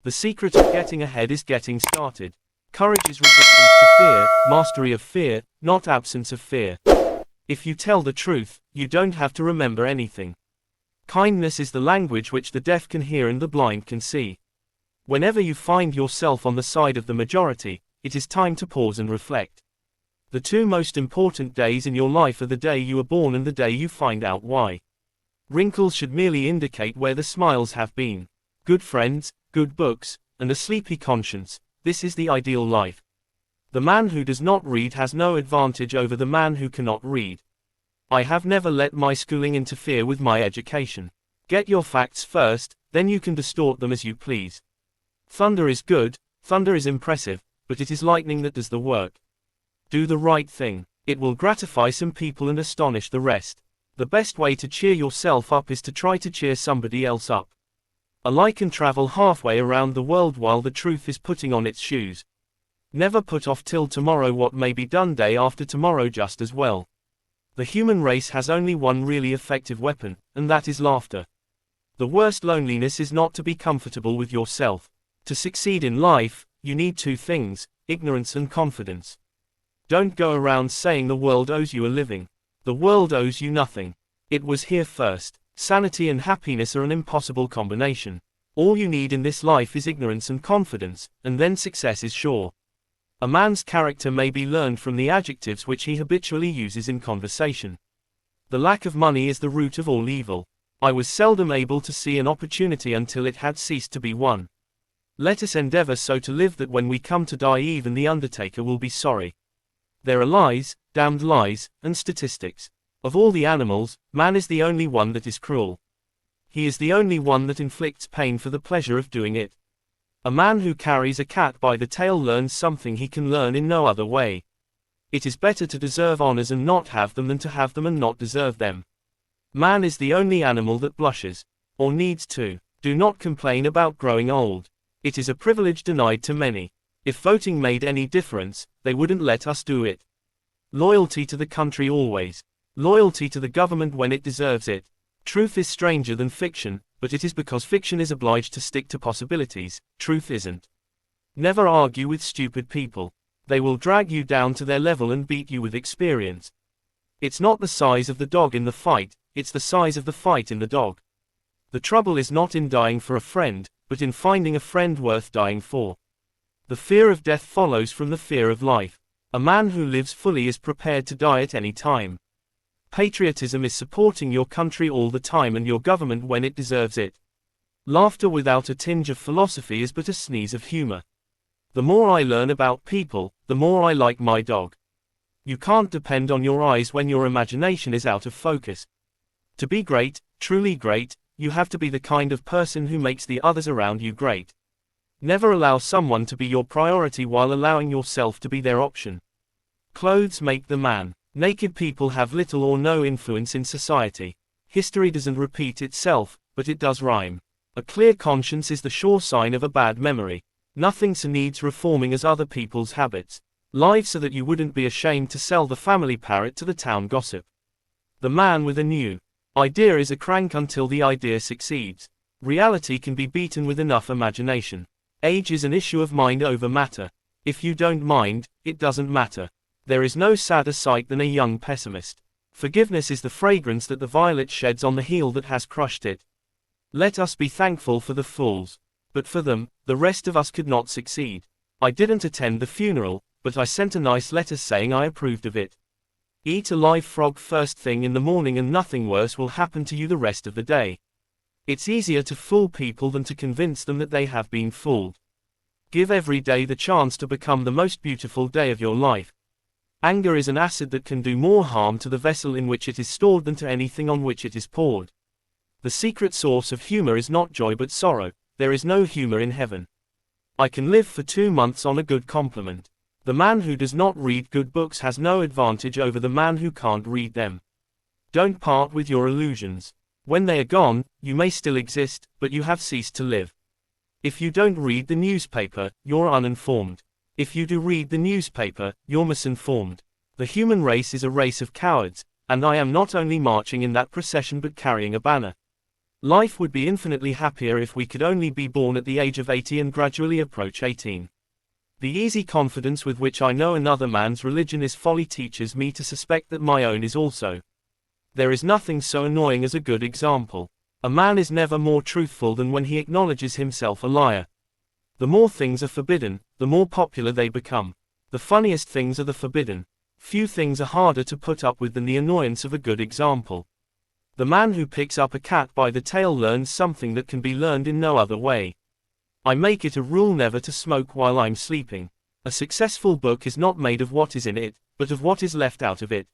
The secret of getting ahead is getting started. Courage is resistance to fear, mastery of fear, not absence of fear. If you tell the truth, you don't have to remember anything. Kindness is the language which the deaf can hear and the blind can see. Whenever you find yourself on the side of the majority, it is time to pause and reflect. The two most important days in your life are the day you are born and the day you find out why. Wrinkles should merely indicate where the smiles have been. Good friends, good books, and a sleepy conscience, this is the ideal life. The man who does not read has no advantage over the man who cannot read. I have never let my schooling interfere with my education. Get your facts first, then you can distort them as you please. Thunder is good, thunder is impressive, but it is lightning that does the work. Do the right thing. It will gratify some people and astonish the rest. The best way to cheer yourself up is to try to cheer somebody else up. A lie can travel halfway around the world while the truth is putting on its shoes. Never put off till tomorrow what may be done day after tomorrow just as well. The human race has only one really effective weapon, and that is laughter. The worst loneliness is not to be comfortable with yourself. To succeed in life, you need two things, ignorance and confidence. Don't go around saying the world owes you a living. The world owes you nothing. It was here first. Sanity and happiness are an impossible combination. All you need in this life is ignorance and confidence, and then success is sure. A man's character may be learned from the adjectives which he habitually uses in conversation. The lack of money is the root of all evil. I was seldom able to see an opportunity until it had ceased to be one. Let us endeavor so to live that when we come to die even the undertaker will be sorry. There are lies, damned lies, and statistics. Of all the animals, man is the only one that is cruel. He is the only one that inflicts pain for the pleasure of doing it. A man who carries a cat by the tail learns something he can learn in no other way. It is better to deserve honors and not have them than to have them and not deserve them. Man is the only animal that blushes, or needs to. Do not complain about growing old. It is a privilege denied to many. If voting made any difference, they wouldn't let us do it. Loyalty to the country always. Loyalty to the government when it deserves it. Truth is stranger than fiction, but it is because fiction is obliged to stick to possibilities, truth isn't. Never argue with stupid people. They will drag you down to their level and beat you with experience. It's not the size of the dog in the fight, it's the size of the fight in the dog. The trouble is not in dying for a friend, but in finding a friend worth dying for. The fear of death follows from the fear of life. A man who lives fully is prepared to die at any time. Patriotism is supporting your country all the time and your government when it deserves it. Laughter without a tinge of philosophy is but a sneeze of humor. The more I learn about people, the more I like my dog. You can't depend on your eyes when your imagination is out of focus. To be great, truly great, you have to be the kind of person who makes the others around you great. Never allow someone to be your priority while allowing yourself to be their option. Clothes make the man. Naked people have little or no influence in society. History doesn't repeat itself, but it does rhyme. A clear conscience is the sure sign of a bad memory. Nothing so needs reforming as other people's habits. Live so that you wouldn't be ashamed to sell the family parrot to the town gossip. The man with a new idea is a crank until the idea succeeds. Reality can be beaten with enough imagination. Age is an issue of mind over matter. If you don't mind, it doesn't matter. There is no sadder sight than a young pessimist. Forgiveness is the fragrance that the violet sheds on the heel that has crushed it. Let us be thankful for the fools. But for them, the rest of us could not succeed. I didn't attend the funeral, but I sent a nice letter saying I approved of it. Eat a live frog first thing in the morning and nothing worse will happen to you the rest of the day. It's easier to fool people than to convince them that they have been fooled. Give every day the chance to become the most beautiful day of your life. Anger is an acid that can do more harm to the vessel in which it is stored than to anything on which it is poured. The secret source of humor is not joy but sorrow. There is no humor in heaven. I can live for 2 months on a good compliment. The man who does not read good books has no advantage over the man who can't read them. Don't part with your illusions. When they are gone, you may still exist, but you have ceased to live. If you don't read the newspaper, you're uninformed. If you do read the newspaper, you're misinformed. The human race is a race of cowards, and I am not only marching in that procession but carrying a banner. Life would be infinitely happier if we could only be born at the age of 80 and gradually approach 18. The easy confidence with which I know another man's religion is folly teaches me to suspect that my own is also. There is nothing so annoying as a good example. A man is never more truthful than when he acknowledges himself a liar. The more things are forbidden, the more popular they become. The funniest things are the forbidden. Few things are harder to put up with than the annoyance of a good example. The man who picks up a cat by the tail learns something that can be learned in no other way. I make it a rule never to smoke while I'm sleeping. A successful book is not made of what is in it, but of what is left out of it.